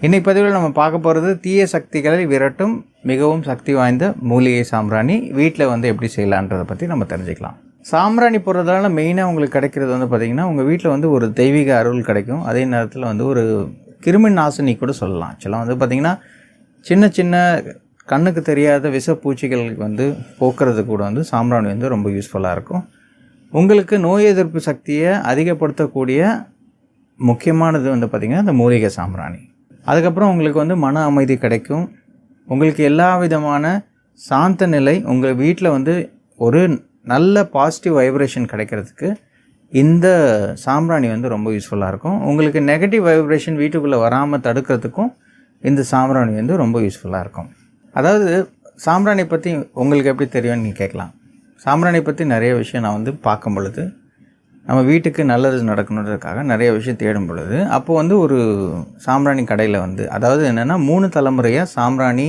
இன்னைக்கு பதிவில் நம்ம பார்க்க போகிறது தீய சக்திகளை விரட்டும் மிகவும் சக்தி வாய்ந்த மூலிகை சாம்பிராணி வீட்டில் வந்து எப்படி செய்யலான்றதை பற்றி நம்ம தெரிஞ்சுக்கலாம். சாம்பிராணி போடுறதால மெயினாக உங்களுக்கு கிடைக்கிறது வந்து பார்த்திங்கன்னா உங்கள் வீட்டில் வந்து ஒரு தெய்வீக அருள் கிடைக்கும். அதே நேரத்தில் வந்து ஒரு கிருமி நாசினி கூட சொல்லலாம். ஆக்சுவலாக வந்து பார்த்திங்கன்னா சின்ன சின்ன கண்ணுக்கு தெரியாத விஷப்பூச்சிகள் வந்து போக்குறது கூட வந்து சாம்பிராணி வந்து ரொம்ப யூஸ்ஃபுல்லாக இருக்கும். உங்களுக்கு நோய் எதிர்ப்பு சக்தியை அதிகப்படுத்தக்கூடிய முக்கியமானது வந்து பார்த்திங்கன்னா இந்த மூலிகை சாம்பிராணி. அதுக்கப்புறம் உங்களுக்கு வந்து மன அமைதி கிடைக்கும். உங்களுக்கு எல்லா விதமான சாந்த நிலை உங்கள் வீட்டில் வந்து ஒரு நல்ல பாசிட்டிவ் வைப்ரேஷன் கிடைக்கிறதுக்கு இந்த சாம்பிராணி வந்து ரொம்ப யூஸ்ஃபுல்லாக இருக்கும். உங்களுக்கு நெகட்டிவ் வைப்ரேஷன் வீட்டுக்குள்ளே வராமல் தடுக்கிறதுக்கும் இந்த சாம்பிராணி வந்து ரொம்ப யூஸ்ஃபுல்லாக இருக்கும். அதாவது சாம்பிராணி பற்றி உங்களுக்கு எப்படி தெரியும்னு நீங்கள் கேட்கலாம். சாம்பிராணி பற்றி நிறைய விஷயம் நான் வந்து பார்க்கும் பொழுது நம்ம வீட்டுக்கு நல்லது நடக்கணுன்றதுக்காக நிறைய விஷயம் தேடும் பொழுது அப்போது வந்து ஒரு சாம்பிராணி கடையில் வந்து அதாவது என்னென்னா 3 தலைமுறையாக சாம்பிராணி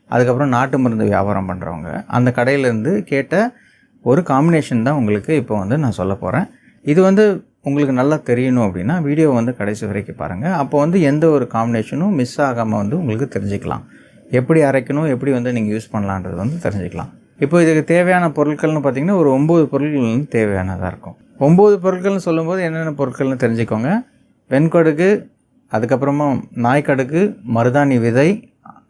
அதுக்கப்புறம் நாட்டு மருந்து வியாபாரம் பண்ணுறவங்க அந்த கடையிலேருந்து கேட்ட ஒரு காம்பினேஷன் தான் உங்களுக்கு இப்போ வந்து நான் சொல்ல போகிறேன். இது வந்து உங்களுக்கு நல்லா தெரியணும் அப்படின்னா வீடியோ வந்து கடைசி வரைக்கும் பாருங்கள். அப்போ வந்து எந்த ஒரு காம்பினேஷனும் மிஸ் ஆகாமல் வந்து உங்களுக்கு தெரிஞ்சுக்கலாம். எப்படி அரைக்கணும், எப்படி வந்து நீங்கள் யூஸ் பண்ணலான்றது வந்து தெரிஞ்சுக்கலாம். இப்போ இதுக்கு தேவையான பொருட்கள்னு பார்த்திங்கன்னா ஒரு 9 பொருட்கள் வந்து தேவையானதாக இருக்கும். 9 பொருட்கள்னு சொல்லும்போது என்னென்ன பொருட்கள்னு தெரிஞ்சுக்கோங்க. வெண்கடுகு, அதுக்கப்புறமா நாய்க்கடுகு, மருதாணி விதை,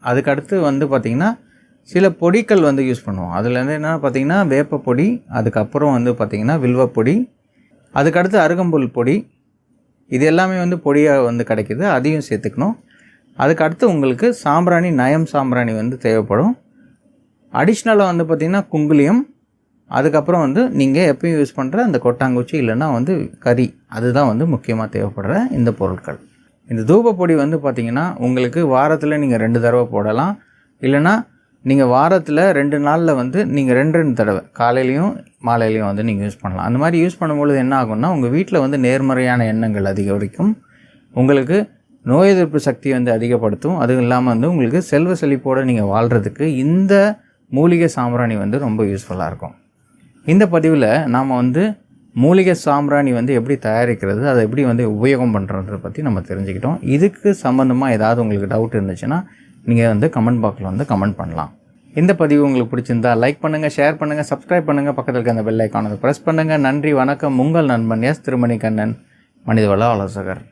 அதுக்கடுத்து வந்து பார்த்திங்கன்னா சில பொடிகள் வந்து யூஸ் பண்ணுவோம். அதுலேருந்து என்ன பார்த்திங்கன்னா வேப்ப பொடி, அதுக்கப்புறம் வந்து பார்த்திங்கன்னா வில்வப்பொடி, அதுக்கடுத்து அருகம்புல் பொடி. இது எல்லாமே வந்து பொடியாக வந்து கிடைக்கிது, அதையும் சேர்த்துக்கணும். அதுக்கடுத்து உங்களுக்கு சாம்பிராணி நயம் சாம்பிராணி வந்து தேவைப்படும். அடிஷ்னலாக வந்து பார்த்திங்கன்னா குங்குலியம், அதுக்கப்புறம் வந்து நீங்கள் எப்பயும் யூஸ் பண்ணுற அந்த கொட்டாங்குச்சி இல்லைன்னா வந்து கறி, அதுதான் வந்து முக்கியமாக தேவைப்படுற இந்த பொருட்கள். இந்த தூபப்பொடி வந்து பார்த்திங்கன்னா உங்களுக்கு வாரத்தில் நீங்கள் 2 தடவை போடலாம். இல்லைனா நீங்கள் வாரத்தில் 2 நாளில் வந்து நீங்கள் 2 தடவை காலையிலையும் மாலையிலையும் வந்து நீங்கள் யூஸ் பண்ணலாம். அந்த மாதிரி யூஸ் பண்ணும்பொழுது என்ன ஆகும்னா உங்கள் வீட்டில் வந்து நேர்மறையான எண்ணங்கள் அதிகரிக்கும். உங்களுக்கு நோய் எதிர்ப்பு சக்தி வந்து அதிகப்படுத்தும். அதுவும் இல்லாமல் வந்து உங்களுக்கு செல்வ செழிப்போடு நீங்கள் வாழ்கிறதுக்கு இந்த மூலிகை சாம்பிராணி வந்து ரொம்ப யூஸ்ஃபுல்லாக இருக்கும். இந்த பதிவில் நாம் வந்து மூலிகை சாம்பிராணி வந்து எப்படி தயாரிக்கிறது, அதை எப்படி வந்து உபயோகம் பண்ணுறதை பற்றி நம்ம தெரிஞ்சுக்கிட்டோம். இதுக்கு சம்மந்தமாக ஏதாவது உங்களுக்கு டவுட் இருந்துச்சுன்னா நீங்கள் வந்து கமெண்ட் பாக்ஸில் வந்து கமெண்ட் பண்ணலாம். இந்த பதிவு உங்களுக்கு பிடிச்சிருந்தா லைக் பண்ணுங்கள், ஷேர் பண்ணுங்கள், சப்ஸ்கிரைப் பண்ணுங்கள், பக்கத்தில் இருக்க அந்த பெல் ஐக்கானை ப்ரெஸ் பண்ணுங்கள். நன்றி, வணக்கம். உங்கள் நண்பன் எஸ் திருமணிகண்ணன், மனிதவள ஆலோசகர்.